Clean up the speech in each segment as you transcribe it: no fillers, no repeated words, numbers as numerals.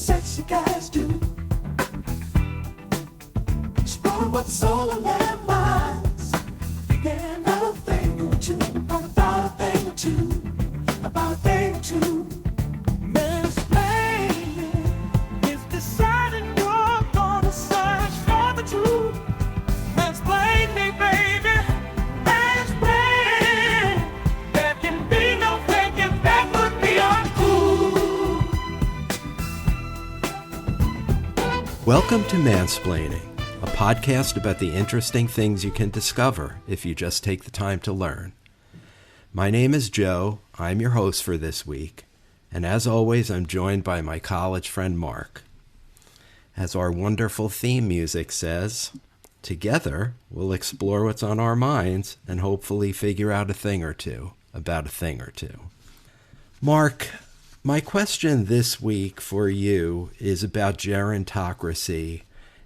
sexy guys do. Explore what's soul in their minds. Thinking about a thing or two, about a thing or two, about a thing or two. Mansplaining is deciding you're gonna search for the truth. Mansplain me, baby. Mansplain. There can be no thinking that would be uncool. Welcome to Mansplaining, a podcast about the interesting things you can discover if you just take the time to learn. My name is Joe. I'm your host for this week. And as always, I'm joined by my college friend Mark. As our wonderful theme music says, together we'll explore what's on our minds and hopefully figure out a thing or two about a thing or two. Mark, my question this week for you is about gerontocracy.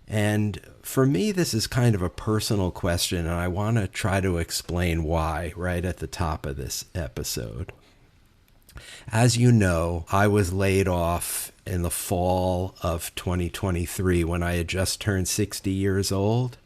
And for me, this is kind of a personal question, and I want to try to explain why right at the top of this episode. As you know, I was laid off in the fall of 2023 when I had just turned 60 years old.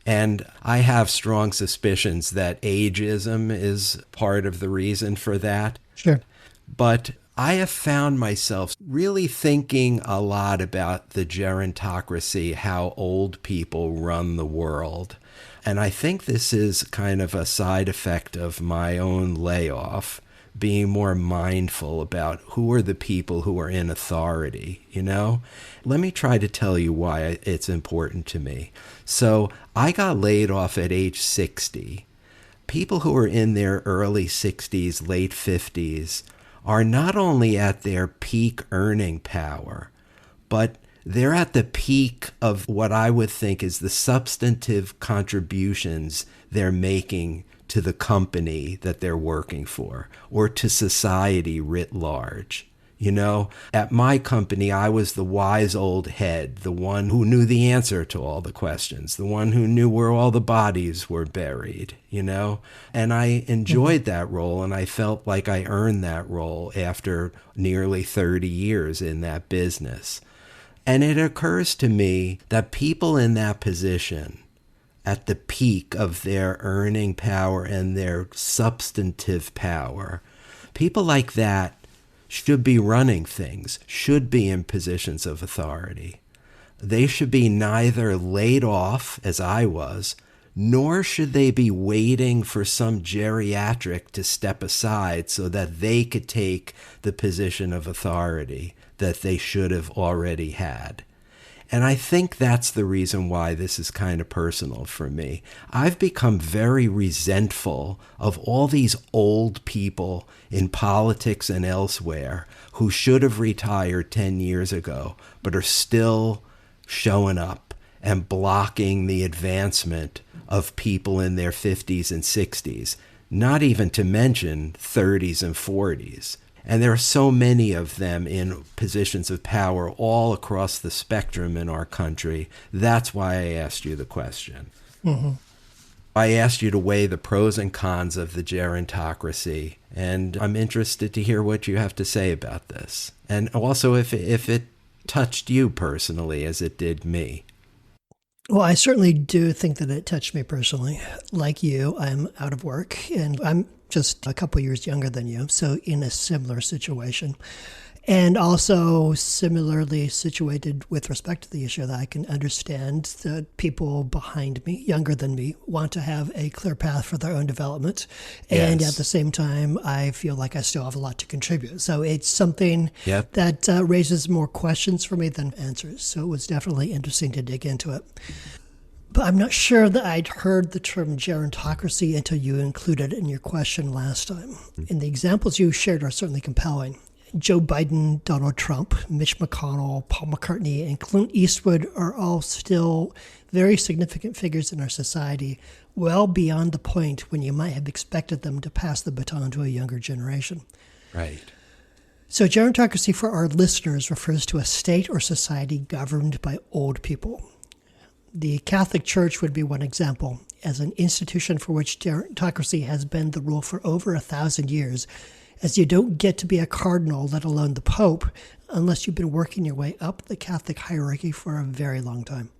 And I have strong suspicions that ageism is part of the reason for that. Sure. But I have found myself really thinking a lot about the gerontocracy, how old people run the world. And I think this is kind of a side effect of my own layoff, being more mindful about who are the people who are in authority, you know? Let me try to tell you why it's important to me. So I got laid off at age 60. People who are in their early 60s, late 50s, are not only at their peak earning power, but they're at the peak of what I would think is the substantive contributions they're making to the company that they're working for, or to society writ large. You know, at my company, I was the wise old head, the one who knew the answer to all the questions, the one who knew where all the bodies were buried, you know? And I enjoyed that role, and I felt like I earned that role after nearly 30 years in that business. And it occurs to me that people in that position, at the peak of their earning power and their substantive power, people like that should be running things, should be in positions of authority. They should be neither laid off, as I was, nor should they be waiting for some geriatric to step aside so that they could take the position of authority that they should have already had. And I think that's the reason why this is kind of personal for me. I've become very resentful of all these old people in politics and elsewhere who should have retired 10 years ago, but are still showing up and blocking the advancement of people in their 50s and 60s, not even to mention 30s and 40s. And there are so many of them in positions of power all across the spectrum in our country. That's why I asked you the question. Mm-hmm. I asked you to weigh the pros and cons of the gerontocracy, and I'm interested to hear what you have to say about this. And also if it touched you personally as it did me. Well, I certainly do think that it touched me personally. Like you, I'm out of work, and I'm just a couple years younger than you, so in a similar situation. And also similarly situated with respect to the issue that I can understand that people behind me, younger than me, want to have a clear path for their own development. And at the same time, I feel like I still have a lot to contribute. So it's something that raises more questions for me than answers. So it was definitely interesting to dig into it. But I'm not sure that I'd heard the term gerontocracy until you included it in your question last time. And the examples you shared are certainly compelling. Joe Biden, Donald Trump, Mitch McConnell, Paul McCartney, and Clint Eastwood are all still very significant figures in our society, well beyond the point when you might have expected them to pass the baton to a younger generation. Right. So gerontocracy for our listeners refers to a state or society governed by old people. The Catholic Church would be one example. As an institution for which gerontocracy has been the rule for over 1,000 years, as you don't get to be a cardinal, let alone the Pope, unless you've been working your way up the Catholic hierarchy for a very long time.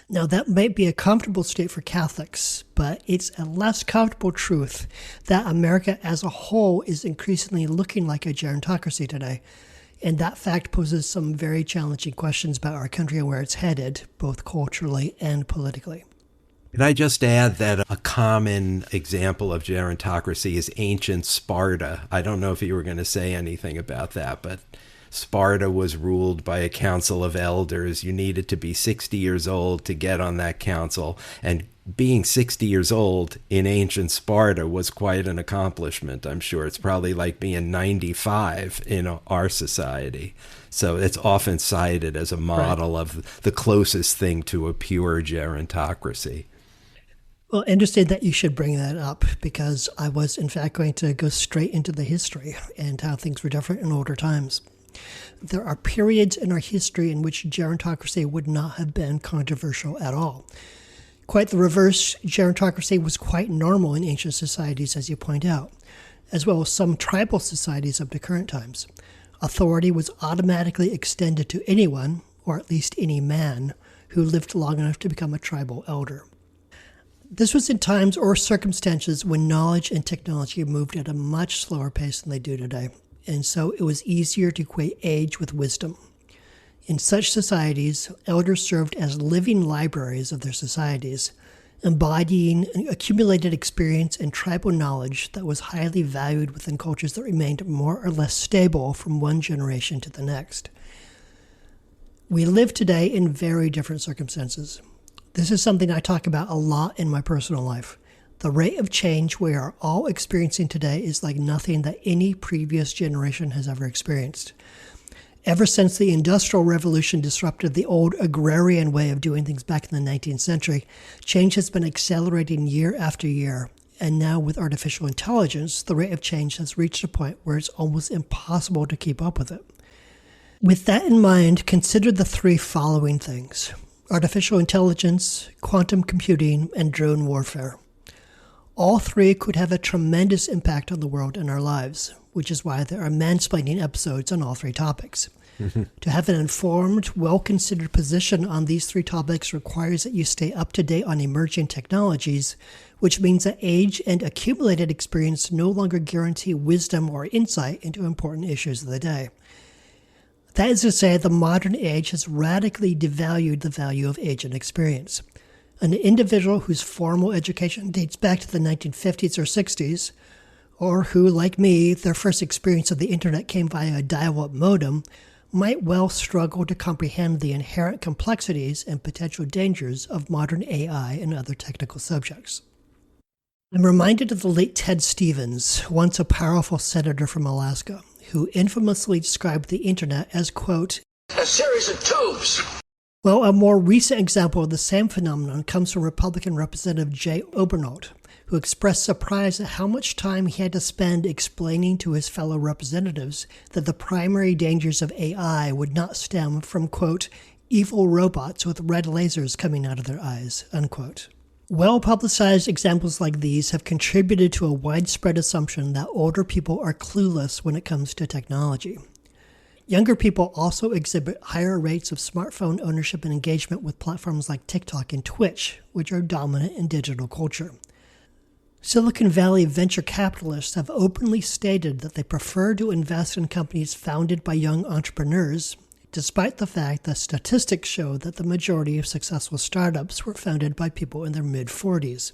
Now, that might be a comfortable state for Catholics, but it's a less comfortable truth that America as a whole is increasingly looking like a gerontocracy today. And that fact poses some very challenging questions about our country and where it's headed, both culturally and politically. Can I just add that a common example of gerontocracy is ancient Sparta? I don't know if you were going to say anything about that, but Sparta was ruled by a council of elders. You needed to be 60 years old to get on that council. And being 60 years old in ancient Sparta was quite an accomplishment, I'm sure. It's probably like being 95 in our society. So it's often cited as a model of the closest thing to a pure gerontocracy. Well, interesting that you should bring that up, because I was, in fact, going to go straight into the history and how things were different in older times. There are periods in our history in which gerontocracy would not have been controversial at all. Quite the reverse, gerontocracy was quite normal in ancient societies, as you point out, as well as some tribal societies up to current times. Authority was automatically extended to anyone, or at least any man, who lived long enough to become a tribal elder. This was in times or circumstances when knowledge and technology moved at a much slower pace than they do today, and so it was easier to equate age with wisdom. In such societies, elders served as living libraries of their societies, embodying accumulated experience and tribal knowledge that was highly valued within cultures that remained more or less stable from one generation to the next. We live today in very different circumstances. This is something I talk about a lot in my personal life. The rate of change we are all experiencing today is like nothing that any previous generation has ever experienced. Ever since the Industrial Revolution disrupted the old agrarian way of doing things back in the 19th century, change has been accelerating year after year. And now with artificial intelligence, the rate of change has reached a point where it's almost impossible to keep up with it. With that in mind, consider the three following things: artificial intelligence, quantum computing, and drone warfare. All three could have a tremendous impact on the world and our lives, which is why there are mansplaining episodes on all three topics. To have an informed, well-considered position on these three topics requires that you stay up to date on emerging technologies, which means that age and accumulated experience no longer guarantee wisdom or insight into important issues of the day. That is to say, the modern age has radically devalued the value of age and experience. An individual whose formal education dates back to the 1950s or 60s, or who, like me, their first experience of the internet came via a dial-up modem, might well struggle to comprehend the inherent complexities and potential dangers of modern AI and other technical subjects. I'm reminded of the late Ted Stevens, once a powerful senator from Alaska, who infamously described the internet as, quote, a series of tubes. Well, a more recent example of the same phenomenon comes from Republican Representative Jay Obernold, who expressed surprise at how much time he had to spend explaining to his fellow representatives that the primary dangers of AI would not stem from, quote, evil robots with red lasers coming out of their eyes, unquote. Well-publicized examples like these have contributed to a widespread assumption that older people are clueless when it comes to technology. Younger people also exhibit higher rates of smartphone ownership and engagement with platforms like TikTok and Twitch, which are dominant in digital culture. Silicon Valley venture capitalists have openly stated that they prefer to invest in companies founded by young entrepreneurs, despite the fact that statistics show that the majority of successful startups were founded by people in their mid-40s.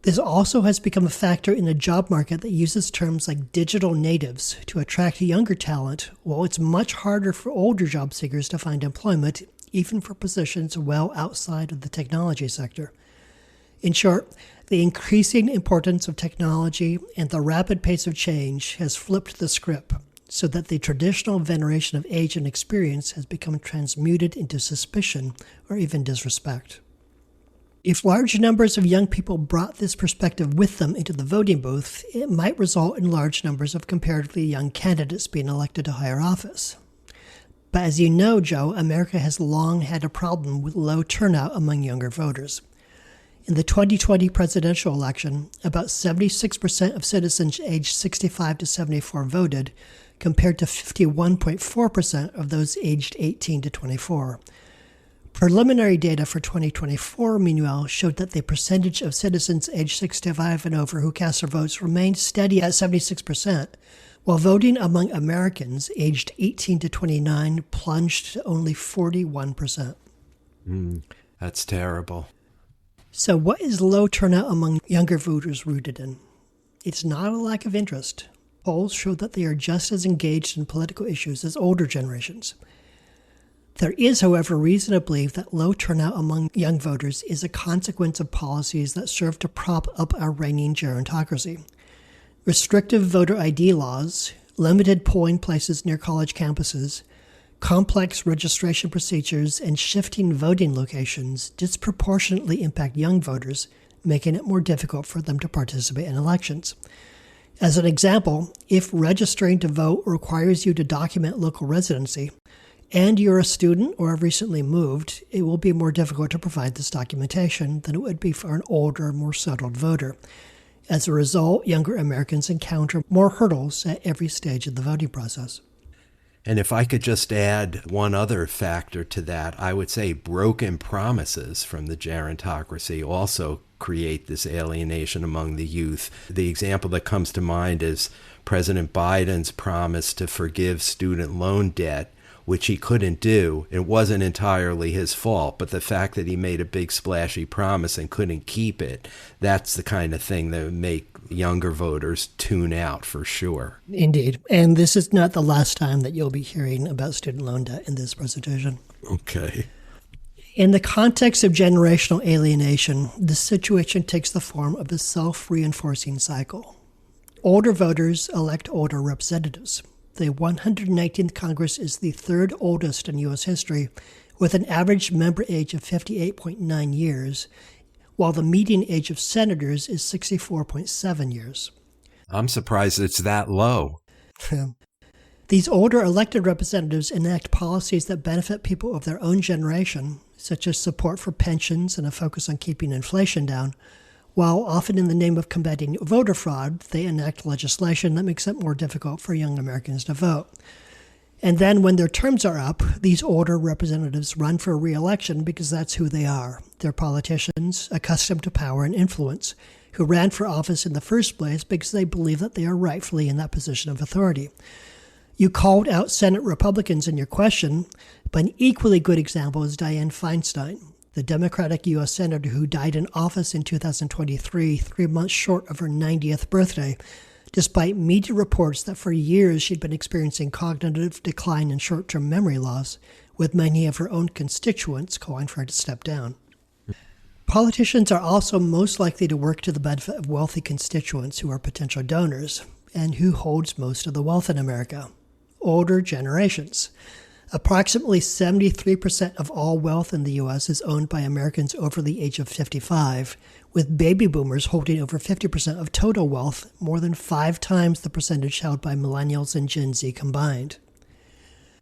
This also has become a factor in a job market that uses terms like digital natives to attract younger talent, while it's much harder for older job seekers to find employment, even for positions well outside of the technology sector. In short, the increasing importance of technology and the rapid pace of change has flipped the script, so that the traditional veneration of age and experience has become transmuted into suspicion or even disrespect. If large numbers of young people brought this perspective with them into the voting booth, it might result in large numbers of comparatively young candidates being elected to higher office. But as you know, Joe, America has long had a problem with low turnout among younger voters. In the 2020 presidential election, about 76% of citizens aged 65 to 74 voted, compared to 51.4% of those aged 18 to 24. Preliminary data for 2024, meanwhile, showed that the percentage of citizens aged 65 and over who cast their votes remained steady at 76%, while voting among Americans aged 18 to 29 plunged to only 41%. That's terrible. So what is low turnout among younger voters rooted in? It's not a lack of interest. Polls show that they are just as engaged in political issues as older generations. There is, however, reason to believe that low turnout among young voters is a consequence of policies that serve to prop up our reigning gerontocracy. Restrictive voter ID laws, limited polling places near college campuses, complex registration procedures, and shifting voting locations disproportionately impact young voters, making it more difficult for them to participate in elections. As an example, if registering to vote requires you to document local residency, and you're a student or have recently moved, it will be more difficult to provide this documentation than it would be for an older, more settled voter. As a result, younger Americans encounter more hurdles at every stage of the voting process. And if I could just add one other factor to that, I would say broken promises from the gerontocracy also create this alienation among the youth. The example that comes to mind is President Biden's promise to forgive student loan debt, which he couldn't do. It wasn't entirely his fault, but the fact that he made a big splashy promise and couldn't keep it, that's the kind of thing that would make younger voters tune out for sure. Indeed. And this is not the last time that you'll be hearing about student loan debt in this presentation. Okay. In the context of generational alienation, the situation takes the form of a self-reinforcing cycle. Older voters elect older representatives. The 119th Congress is the third oldest in U.S. history, with an average member age of 58.9 years, while the median age of senators is 64.7 years. I'm surprised it's that low. These older elected representatives enact policies that benefit people of their own generation, such as support for pensions and a focus on keeping inflation down, while often in the name of combating voter fraud, they enact legislation that makes it more difficult for young Americans to vote. And then when their terms are up, these older representatives run for re-election because that's who they are. They're politicians accustomed to power and influence, who ran for office in the first place because they believe that they are rightfully in that position of authority. You called out Senate Republicans in your question, but an equally good example is Dianne Feinstein, the Democratic U.S. Senator who died in office in 2023, 3 months short of her 90th birthday, despite media reports that for years she'd been experiencing cognitive decline and short-term memory loss, with many of her own constituents calling for her to step down. Politicians are also most likely to work to the benefit of wealthy constituents who are potential donors, and who holds most of the wealth in America? Older generations. Approximately 73% of all wealth in the U.S. is owned by Americans over the age of 55, with baby boomers holding over 50% of total wealth, more than 5 times the percentage held by millennials and Gen Z combined.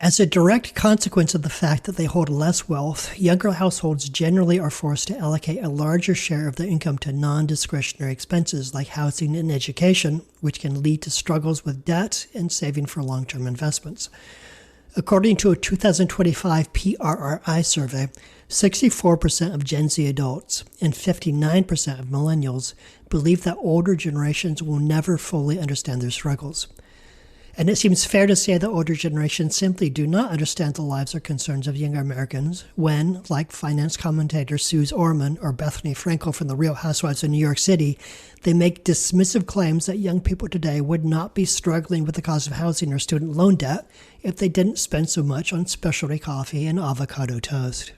As a direct consequence of the fact that they hold less wealth, younger households generally are forced to allocate a larger share of their income to non-discretionary expenses like housing and education, which can lead to struggles with debt and saving for long-term investments. According to a 2025 PRRI survey, 64% of Gen Z adults and 59% of millennials believe that older generations will never fully understand their struggles. And it seems fair to say that older generations simply do not understand the lives or concerns of younger Americans when, like finance commentator Suze Orman or Bethany Frankel from The Real Housewives of New York City, they make dismissive claims that young people today would not be struggling with the cost of housing or student loan debt if they didn't spend so much on specialty coffee and avocado toast.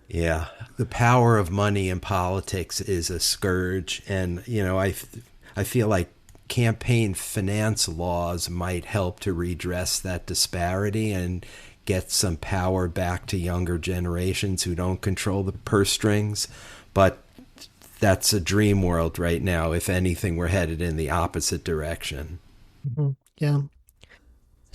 Yeah, the power of money in politics is a scourge. And, I feel like campaign finance laws might help to redress that disparity and get some power back to younger generations who don't control the purse strings. But that's a dream world right now. If anything, we're headed in the opposite direction. Mm-hmm. Yeah.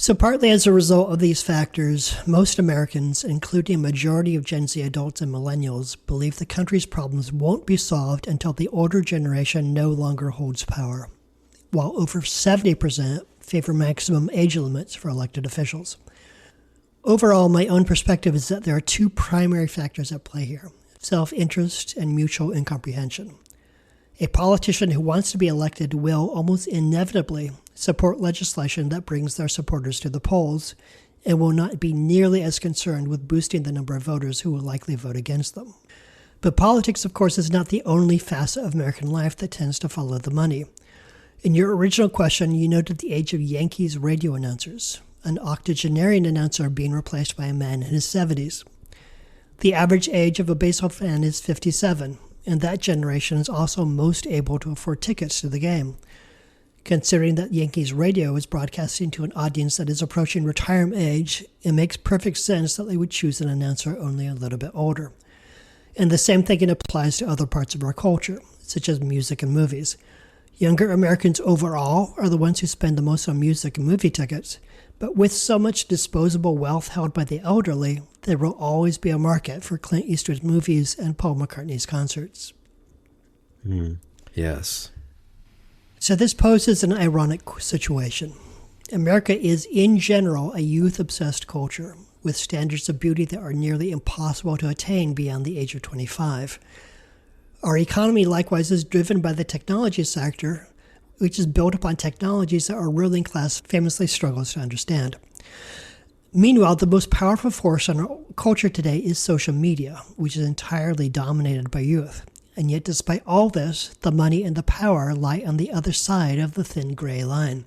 So partly as a result of these factors, most Americans, including a majority of Gen Z adults and millennials, believe the country's problems won't be solved until the older generation no longer holds power, while over 70% favor maximum age limits for elected officials. Overall, my own perspective is that there are two primary factors at play here: self-interest and mutual incomprehension. A politician who wants to be elected will almost inevitably support legislation that brings their supporters to the polls and will not be nearly as concerned with boosting the number of voters who will likely vote against them. But politics, of course, is not the only facet of American life that tends to follow the money. In your original question, you noted the age of Yankees radio announcers, an octogenarian announcer being replaced by a man in his 70s. The average age of a baseball fan is 57, and that generation is also most able to afford tickets to the game. Considering that Yankees radio is broadcasting to an audience that is approaching retirement age, it makes perfect sense that they would choose an announcer only a little bit older. And the same thinking applies to other parts of our culture, such as music and movies. Younger Americans overall are the ones who spend the most on music and movie tickets, but with so much disposable wealth held by the elderly, there will always be a market for Clint Eastwood's movies and Paul McCartney's concerts. Yes. So this poses an ironic situation. America is, in general, a youth-obsessed culture, with standards of beauty that are nearly impossible to attain beyond the age of 25. Our economy, likewise, is driven by the technology sector, which is built upon technologies that our ruling class famously struggles to understand. Meanwhile, the most powerful force in our culture today is social media, which is entirely dominated by youth. And yet, despite all this, the money and the power lie on the other side of the thin gray line.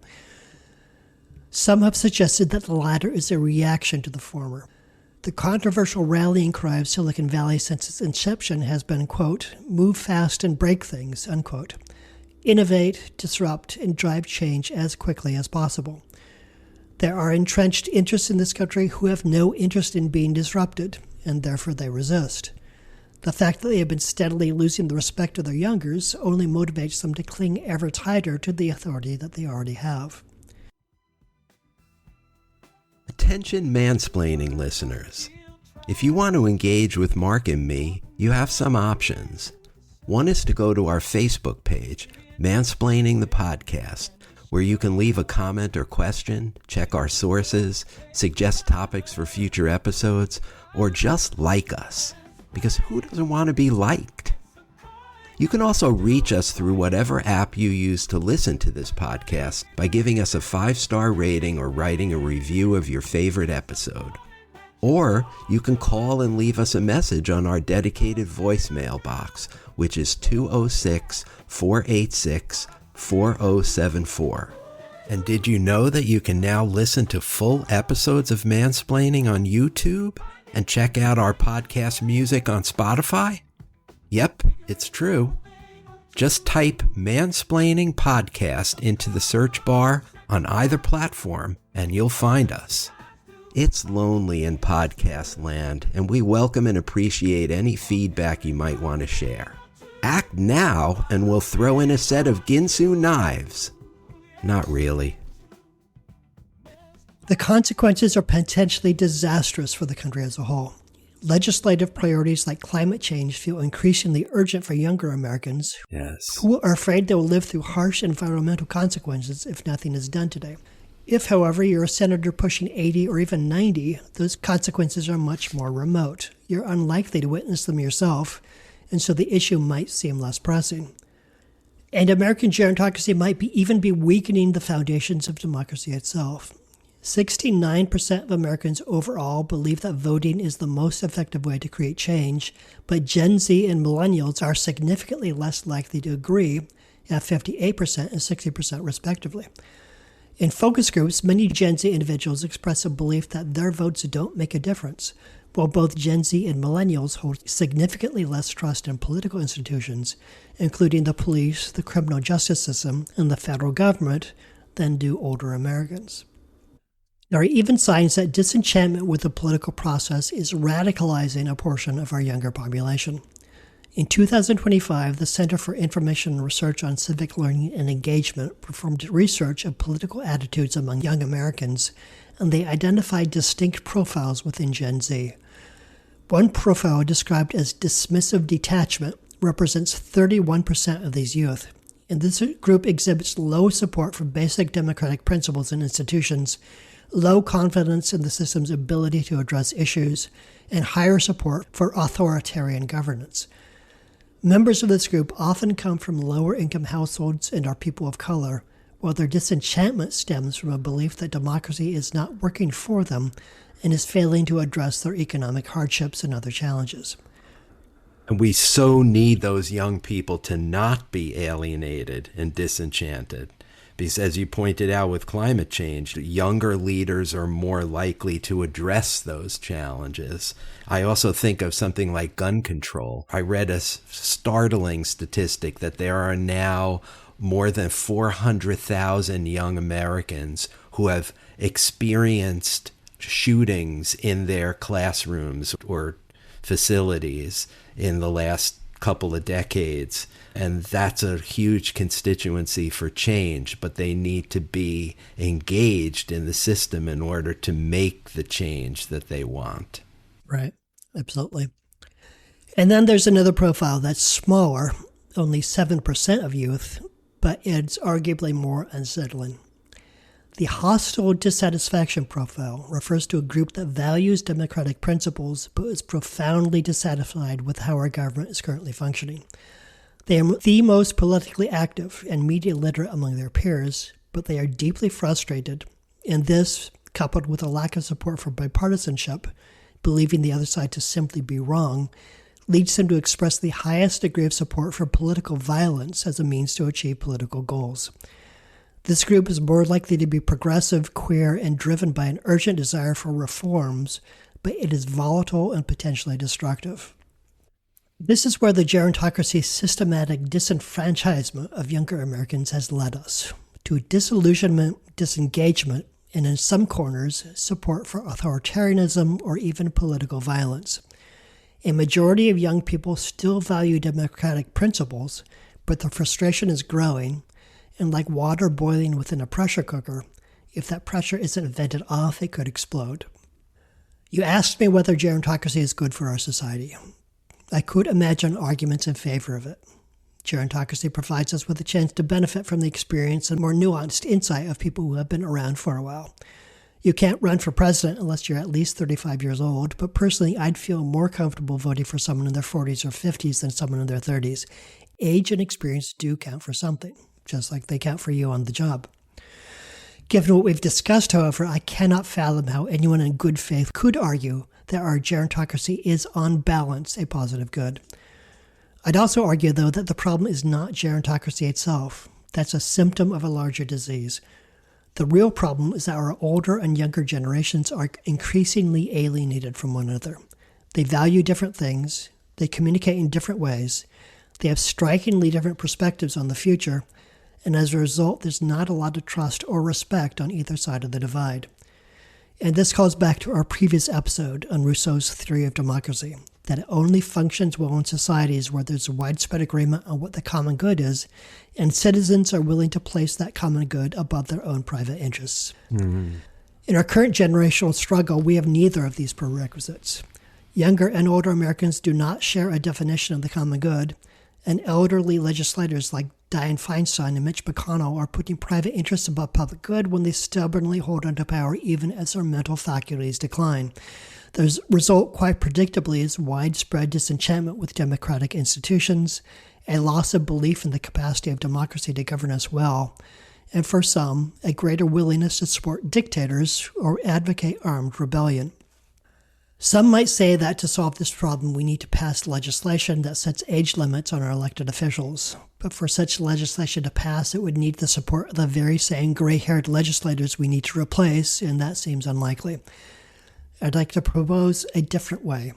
Some have suggested that the latter is a reaction to the former. The controversial rallying cry of Silicon Valley since its inception has been, quote, move fast and break things, unquote. Innovate, disrupt, and drive change as quickly as possible. There are entrenched interests in this country who have no interest in being disrupted, and therefore they resist. The fact that they have been steadily losing the respect of their youngers only motivates them to cling ever tighter to the authority that they already have. Attention mansplaining listeners. If you want to engage with Mark and me, you have some options. One is to go to our Facebook page, Mansplaining the Podcast, where you can leave a comment or question, check our sources, suggest topics for future episodes, or just like us. Because who doesn't want to be liked? You can also reach us through whatever app you use to listen to this podcast by giving us a 5-star rating or writing a review of your favorite episode. Or you can call and leave us a message on our dedicated voicemail box, which is 206-486-4074. And did you know that you can now listen to full episodes of Mansplaining on YouTube and check out our podcast music on Spotify? Yep, it's true. Just type Mansplaining Podcast into the search bar on either platform and you'll find us. It's lonely in podcast land, and we welcome and appreciate any feedback you might want to share. Act now, and we'll throw in a set of Ginsu knives. Not really. The consequences are potentially disastrous for the country as a whole. Legislative priorities like climate change feel increasingly urgent for younger Americans who are afraid they will live through harsh environmental consequences if nothing is done today. If, however, you're a senator pushing 80 or even 90, those consequences are much more remote. You're unlikely to witness them yourself, and so the issue might seem less pressing. And American gerontocracy might even be weakening the foundations of democracy itself. 69% of Americans overall believe that voting is the most effective way to create change, but Gen Z and millennials are significantly less likely to agree at 58% and 60% respectively. In focus groups, many Gen Z individuals express a belief that their votes don't make a difference, while both Gen Z and millennials hold significantly less trust in political institutions, including the police, the criminal justice system, and the federal government, than do older Americans. There are even signs that disenchantment with the political process is radicalizing a portion of our younger population. In 2025, the Center for Information and Research on Civic Learning and Engagement performed research of political attitudes among young Americans, and they identified distinct profiles within Gen Z. One profile, described as dismissive detachment, represents 31% of these youth, and this group exhibits low support for basic democratic principles and institutions, low confidence in the system's ability to address issues, and higher support for authoritarian governance. Members of this group often come from lower-income households and are people of color, while their disenchantment stems from a belief that democracy is not working for them and is failing to address their economic hardships and other challenges. And we so need those young people to not be alienated and disenchanted. Because as you pointed out with climate change, younger leaders are more likely to address those challenges. I also think of something like gun control. I read a startling statistic that there are now more than 400,000 young Americans who have experienced shootings in their classrooms or facilities in the last couple of decades. And that's a huge constituency for change, but they need to be engaged in the system in order to make the change that they want. Right, absolutely. And then there's another profile that's smaller, only 7% of youth, but it's arguably more unsettling. The hostile dissatisfaction profile refers to a group that values democratic principles but is profoundly dissatisfied with how our government is currently functioning. They are the most politically active and media literate among their peers, but they are deeply frustrated, and this, coupled with a lack of support for bipartisanship, believing the other side to simply be wrong, leads them to express the highest degree of support for political violence as a means to achieve political goals. This group is more likely to be progressive, queer, and driven by an urgent desire for reforms, but it is volatile and potentially destructive. This is where the gerontocracy's systematic disenfranchisement of younger Americans has led us, to disillusionment, disengagement, and in some corners, support for authoritarianism or even political violence. A majority of young people still value democratic principles, but the frustration is growing, and like water boiling within a pressure cooker, if that pressure isn't vented off, it could explode. You asked me whether gerontocracy is good for our society. I could imagine arguments in favor of it. Gerontocracy provides us with a chance to benefit from the experience and more nuanced insight of people who have been around for a while. You can't run for president unless you're at least 35 years old, but personally I'd feel more comfortable voting for someone in their 40s or 50s than someone in their 30s. Age and experience do count for something, just like they count for you on the job. Given what we've discussed, however, I cannot fathom how anyone in good faith could argue that our gerontocracy is on balance a positive good. I'd also argue, though, that the problem is not gerontocracy itself. That's a symptom of a larger disease. The real problem is that our older and younger generations are increasingly alienated from one another. They value different things, they communicate in different ways, they have strikingly different perspectives on the future, and as a result, there's not a lot of trust or respect on either side of the divide. And this calls back to our previous episode on Rousseau's theory of democracy, that it only functions well in societies where there's widespread agreement on what the common good is, and citizens are willing to place that common good above their own private interests. Mm-hmm. In our current generational struggle, we have neither of these prerequisites. Younger and older Americans do not share a definition of the common good, and elderly legislators like Dianne Feinstein and Mitch McConnell are putting private interests above public good when they stubbornly hold onto power even as their mental faculties decline. The result, quite predictably, is widespread disenchantment with democratic institutions, a loss of belief in the capacity of democracy to govern us well, and for some, a greater willingness to support dictators or advocate armed rebellion. Some might say that to solve this problem, we need to pass legislation that sets age limits on our elected officials. But for such legislation to pass, it would need the support of the very same gray-haired legislators we need to replace, and that seems unlikely. I'd like to propose a different way.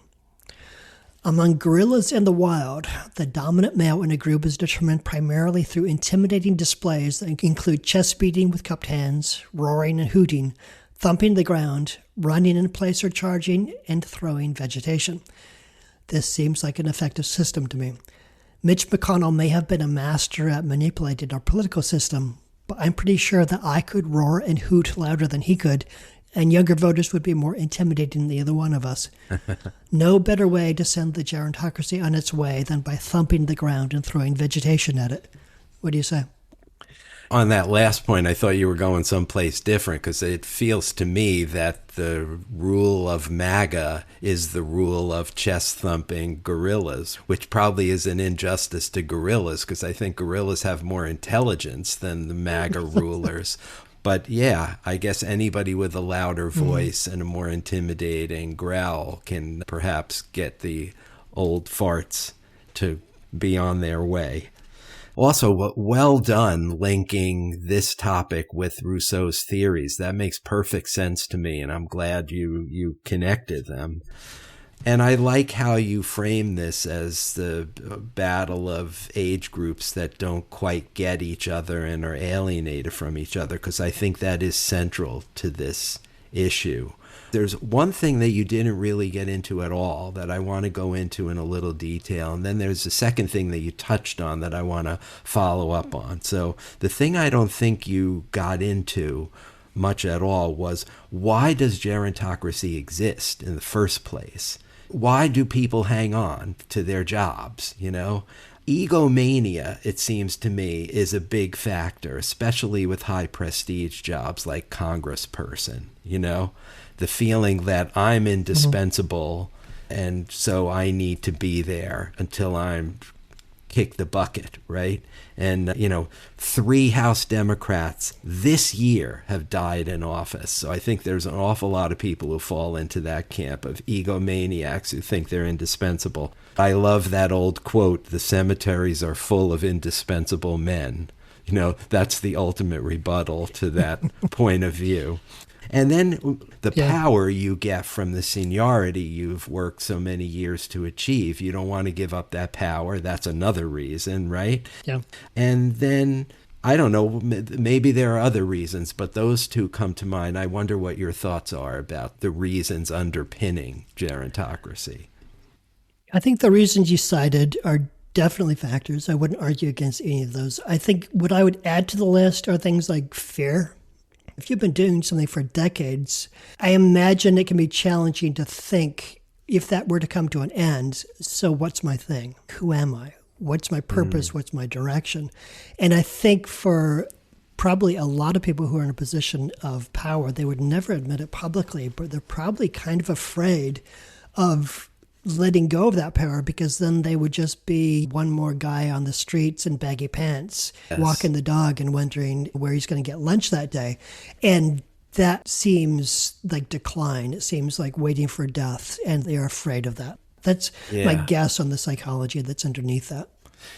Among gorillas in the wild, the dominant male in a group is determined primarily through intimidating displays that include chest beating with cupped hands, roaring and hooting, thumping the ground, running in place or charging, and throwing vegetation. This seems like an effective system to me. Mitch McConnell may have been a master at manipulating our political system, but I'm pretty sure that I could roar and hoot louder than he could, and younger voters would be more intimidating than either one of us. No better way to send the gerontocracy on its way than by thumping the ground and throwing vegetation at it. What do you say? On that last point, I thought you were going someplace different, because it feels to me that the rule of MAGA is the rule of chest-thumping gorillas, which probably is an injustice to gorillas, because I think gorillas have more intelligence than the MAGA rulers. But yeah, I guess anybody with a louder voice and a more intimidating growl can perhaps get the old farts to be on their way. Also, well done linking this topic with Rousseau's theories. That makes perfect sense to me, and I'm glad you connected them. And I like how you frame this as the battle of age groups that don't quite get each other and are alienated from each other, because I think that is central to this issue. There's one thing that you didn't really get into at all that I want to go into in a little detail. And then there's a second thing that you touched on that I want to follow up on. So the thing I don't think you got into much at all was, why does gerontocracy exist in the first place? Why do people hang on to their jobs, you know? Egomania, it seems to me, is a big factor, especially with high prestige jobs like congressperson, you know? The feeling that I'm indispensable, and so I need to be there until I'm kick the bucket, right? And, 3 House Democrats this year have died in office. So I think there's an awful lot of people who fall into that camp of egomaniacs who think they're indispensable. I love that old quote, the cemeteries are full of indispensable men. That's the ultimate rebuttal to that point of view. And then the power you get from the seniority you've worked so many years to achieve. You don't want to give up that power. That's another reason, right? Yeah. And then, I don't know, maybe there are other reasons, but those two come to mind. I wonder what your thoughts are about the reasons underpinning gerontocracy. I think the reasons you cited are definitely factors. I wouldn't argue against any of those. I think what I would add to the list are things like fear. If you've been doing something for decades, I imagine it can be challenging to think, if that were to come to an end, so what's my thing? Who am I? What's my purpose? What's my direction? And I think for probably a lot of people who are in a position of power, they would never admit it publicly, but they're probably kind of afraid of letting go of that power, because then they would just be one more guy on the streets in baggy pants, walking the dog and wondering where he's going to get lunch that day. And that seems like decline. It seems like waiting for death, and they're afraid of that. That's my guess on the psychology that's underneath that.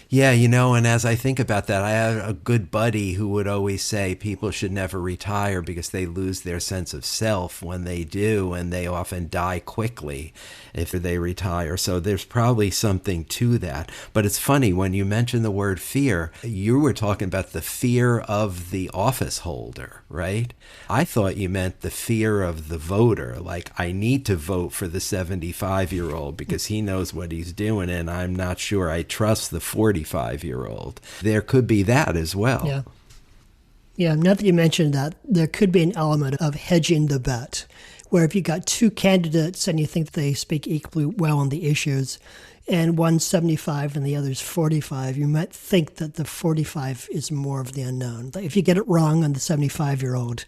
Yeah, and as I think about that, I had a good buddy who would always say people should never retire because they lose their sense of self when they do, and they often die quickly if they retire. So there's probably something to that. But it's funny, when you mention the word fear, you were talking about the fear of the office holder, right? I thought you meant the fear of the voter, like I need to vote for the 75-year-old because he knows what he's doing, and I'm not sure I trust the 45-year-old. There could be that as well. Yeah. Yeah, now that you mentioned that, there could be an element of hedging the bet, where if you got 2 candidates and you think they speak equally well on the issues, and one's 75 and the other's 45, you might think that the 45 is more of the unknown. If you get it wrong on the 75-year-old,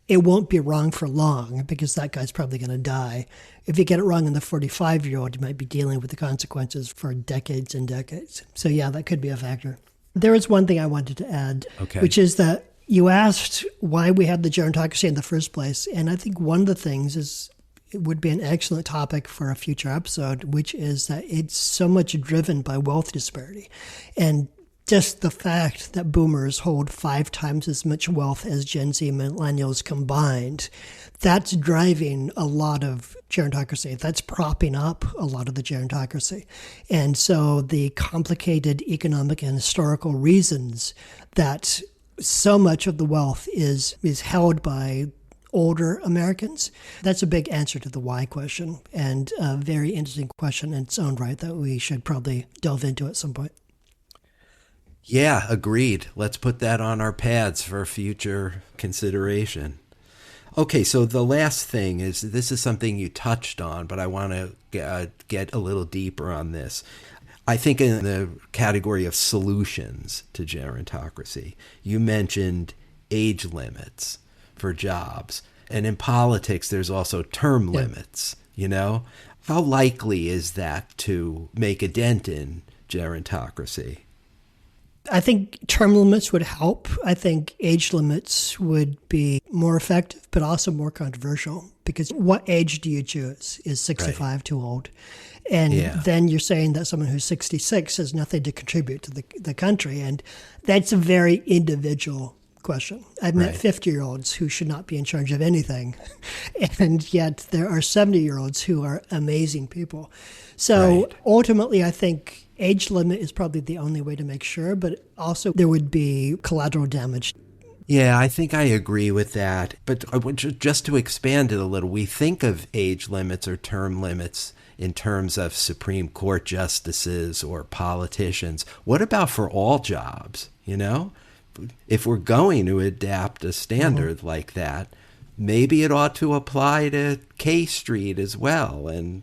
it won't be wrong for long because that guy's probably going to die. If you get it wrong on the 45-year-old, you might be dealing with the consequences for decades and decades. So yeah, that could be a factor. There is one thing I wanted to add, which is that you asked why we had the gerontocracy in the first place. And I think one of the things is, it would be an excellent topic for a future episode, which is that it's so much driven by wealth disparity. And just the fact that boomers hold 5 times as much wealth as Gen Z and millennials combined, that's driving a lot of gerontocracy. That's propping up a lot of the gerontocracy. And so the complicated economic and historical reasons that so much of the wealth is held by older Americans? That's a big answer to the why question, and a very interesting question in its own right that we should probably delve into at some point. Yeah, agreed. Let's put that on our pads for future consideration. Okay, so the last thing is, this is something you touched on, but I want to get a little deeper on this. I think in the category of solutions to gerontocracy, you mentioned age limits for jobs. And in politics, there's also term limits, you know? How likely is that to make a dent in gerontocracy? I think term limits would help. I think age limits would be more effective, but also more controversial, because what age do you choose? Is 65 too old? And then you're saying that someone who's 66 has nothing to contribute to the country. And that's a very individual question. I've met 50-year-olds who should not be in charge of anything. And yet there are 70-year-olds who are amazing people. So ultimately, I think age limit is probably the only way to make sure, but also there would be collateral damage. Yeah, I think I agree with that. But just to expand it a little, we think of age limits or term limits in terms of Supreme Court justices or politicians. What about for all jobs, you know? If we're going to adapt a standard like that, maybe it ought to apply to K Street as well. And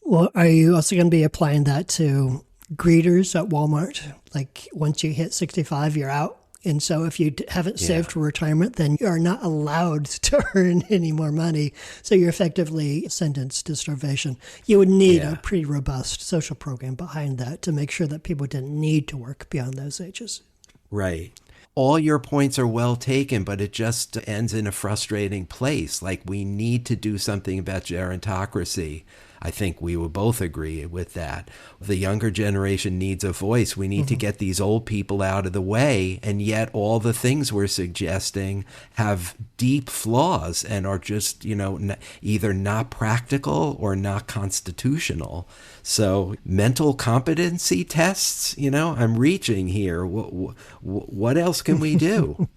well, are you also going to be applying that to greeters at Walmart? Like once you hit 65, you're out. And so if you haven't saved for retirement, then you are not allowed to earn any more money. So you're effectively sentenced to starvation. You would need a pretty robust social program behind that to make sure that people didn't need to work beyond those ages. Right. All your points are well taken, but it just ends in a frustrating place. Like, we need to do something about gerontocracy. I think we will both agree with that. The younger generation needs a voice. We need to get these old people out of the way, and yet all the things we're suggesting have deep flaws and are just, you know, either not practical or not constitutional. So mental competency tests, you know, I'm reaching here. What else can we do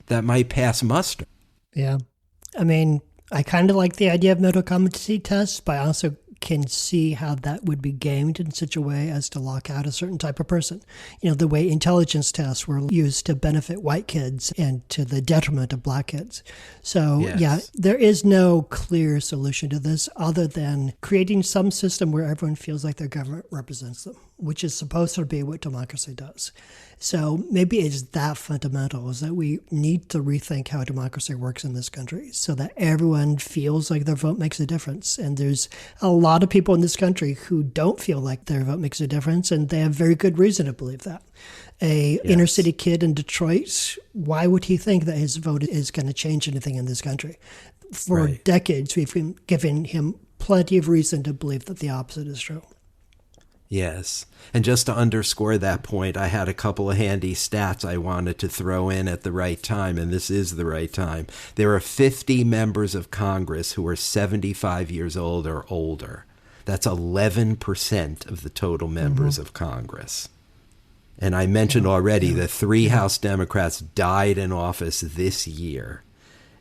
that might pass muster? Yeah. I mean, I kind of like the idea of mental competency tests, but I also can see how that would be gamed in such a way as to lock out a certain type of person. You know, the way intelligence tests were used to benefit white kids and to the detriment of black kids. So, there is no clear solution to this other than creating some system where everyone feels like their government represents them, which is supposed to be what democracy does. So maybe it's that fundamental, is that we need to rethink how democracy works in this country so that everyone feels like their vote makes a difference. And there's a lot of people in this country who don't feel like their vote makes a difference, and they have very good reason to believe that. Inner city kid in Detroit, why would he think that his vote is going to change anything in this country? For decades, we've been giving him plenty of reason to believe that the opposite is true. Yes. And just to underscore that point, I had a couple of handy stats I wanted to throw in at the right time, and this is the right time. There are 50 members of Congress who are 75 years old or older. That's 11% of the total members of Congress. And I mentioned already the 3 House Democrats died in office this year.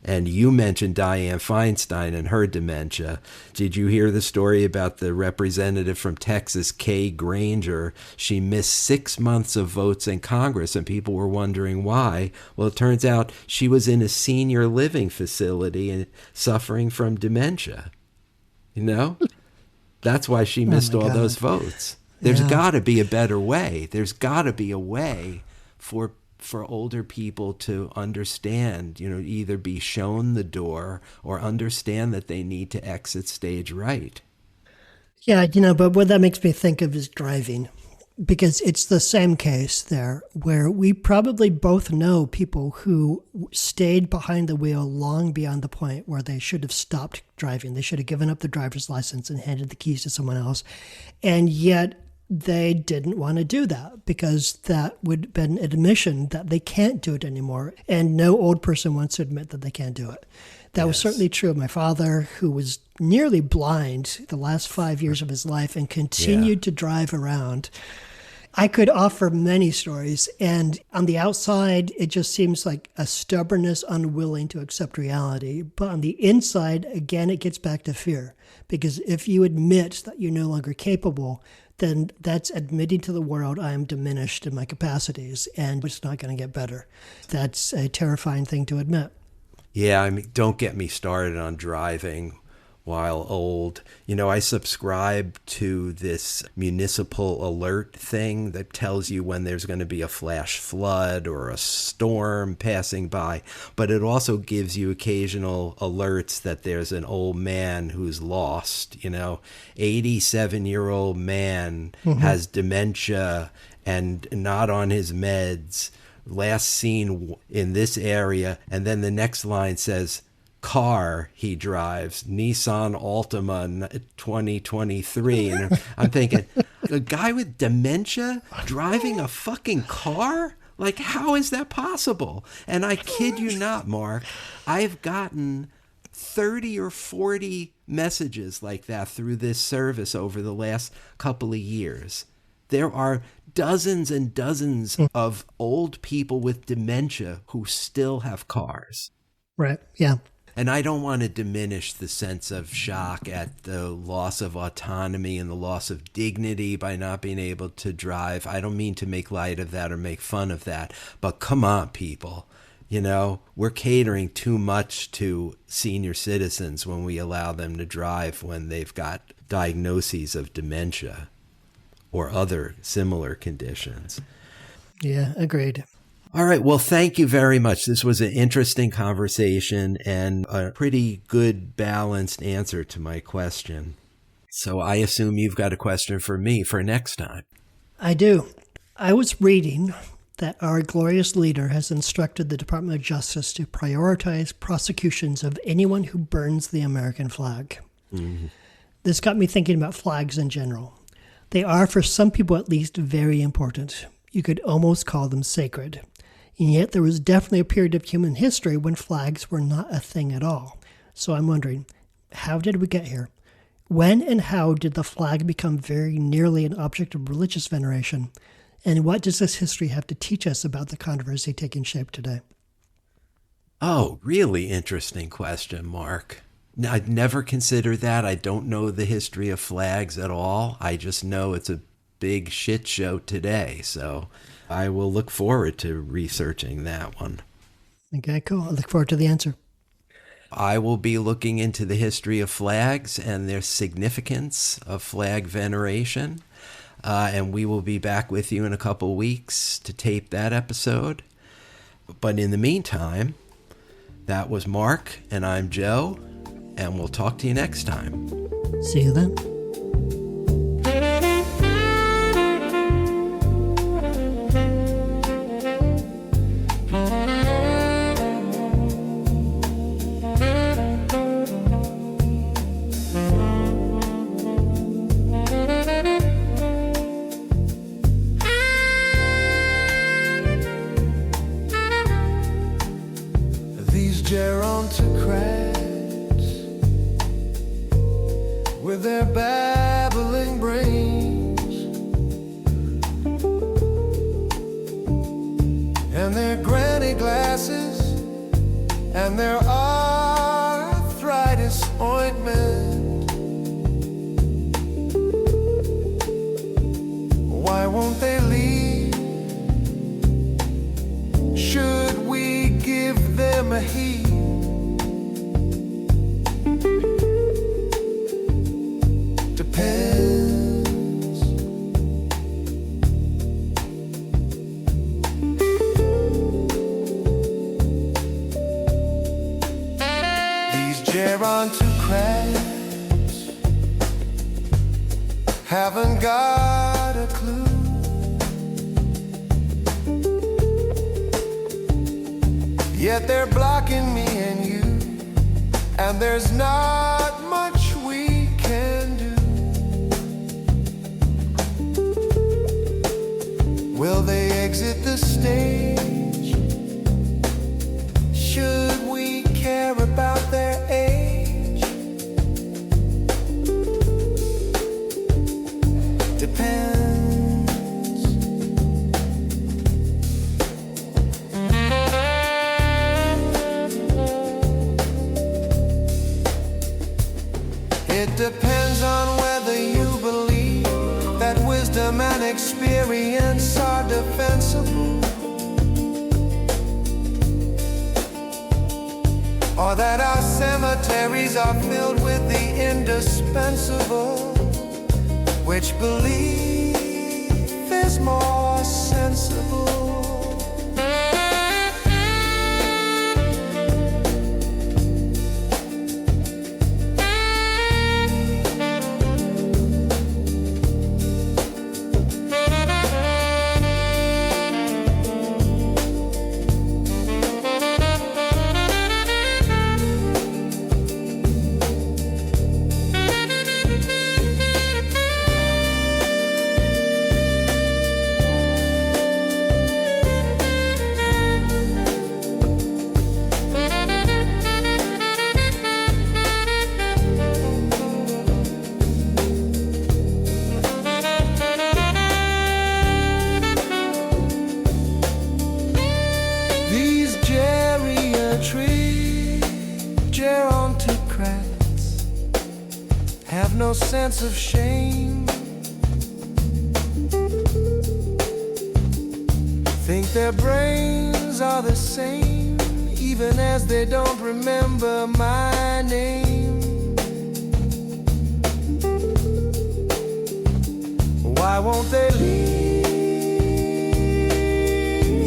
And you mentioned Dianne Feinstein and her dementia. Did you hear the story about the representative from Texas, Kay Granger? She missed 6 months of votes in Congress, and people were wondering why. Well, it turns out she was in a senior living facility and suffering from dementia. You know? That's why she missed all those votes. There's got to be a better way. There's got to be a way for older people to understand, you know, either be shown the door or understand that they need to exit stage right. Yeah, you know, but what that makes me think of is driving, because it's the same case there where we probably both know people who stayed behind the wheel long beyond the point where they should have stopped driving. They should have given up the driver's license and handed the keys to someone else. And yet they didn't want to do that because that would have been an admission that they can't do it anymore. And no old person wants to admit that they can't do it. That was certainly true of my father, who was nearly blind the last 5 years of his life and continued to drive around. I could offer many stories, and on the outside, it just seems like a stubbornness, unwilling to accept reality. But on the inside, again, it gets back to fear. Because if you admit that you're no longer capable, then that's admitting to the world I am diminished in my capacities, and it's not going to get better. That's a terrifying thing to admit. Yeah, I mean, don't get me started on driving while old. You know, I subscribe to this municipal alert thing that tells you when there's going to be a flash flood or a storm passing by, but it also gives you occasional alerts that there's an old man who's lost. You know, 87-year-old man has dementia and not on his meds, last seen in this area, and then the next line says car he drives, Nissan Altima 2023. And I'm thinking, a guy with dementia driving a fucking car? Like, how is that possible? And I kid you not, Mark, I've gotten 30 or 40 messages like that through this service over the last couple of years. There are dozens and dozens of old people with dementia who still have cars. Right, yeah. And I don't want to diminish the sense of shock at the loss of autonomy and the loss of dignity by not being able to drive. I don't mean to make light of that or make fun of that. But come on, people. You know, we're catering too much to senior citizens when we allow them to drive when they've got diagnoses of dementia or other similar conditions. Yeah, agreed. All right. Well, thank you very much. This was an interesting conversation and a pretty good balanced answer to my question. So I assume you've got a question for me for next time. I do. I was reading that our glorious leader has instructed the Department of Justice to prioritize prosecutions of anyone who burns the American flag. Mm-hmm. This got me thinking about flags in general. They are, for some people at least, very important. You could almost call them sacred. And yet there was definitely a period of human history when flags were not a thing at all. So I'm wondering, how did we get here? When and how did the flag become very nearly an object of religious veneration? And what does this history have to teach us about the controversy taking shape today? Oh, really interesting question, Mark. I'd never considered that. I don't know the history of flags at all. I just know it's a big shit show today. So I will look forward to researching that one. Okay, cool. I look forward to the answer. I will be looking into the history of flags and their significance of flag veneration. And we will be back with you in a couple weeks to tape that episode. But in the meantime, that was Mark, and I'm Joe, and we'll talk to you next time. See you then. These gerontocrats with their babbling brains and their granny glasses and their arthritis ointment. Why won't they leave? Should we give them a heat? Depends. These gerontocrats haven't got a clue. Yet they're blocking me and you, and there's not much we can do. Will they exit the stage? Should we care about their age? Depends. depends on whether you believe that wisdom and experience are defensible, or that our cemeteries are filled with the indispensable. Which belief is more sensible? Gerontocrats have no sense of shame, think their brains are the same, even as they don't remember my name. Why won't they leave?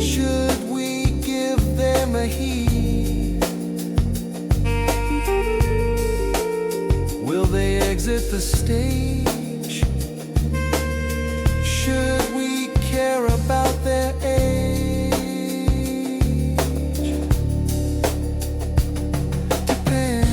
Should we give them a heed? Will they exit the stage? Should we care about their age? Depends.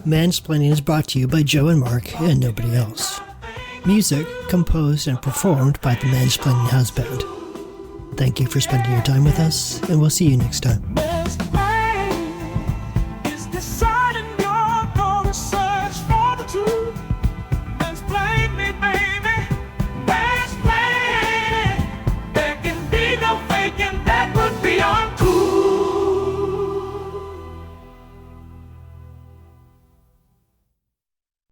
Mansplaining is brought to you by Joe and Mark and nobody else. Music composed and performed by the Mansplaining House Band. Thank you for spending your time with us, and we'll see you next time.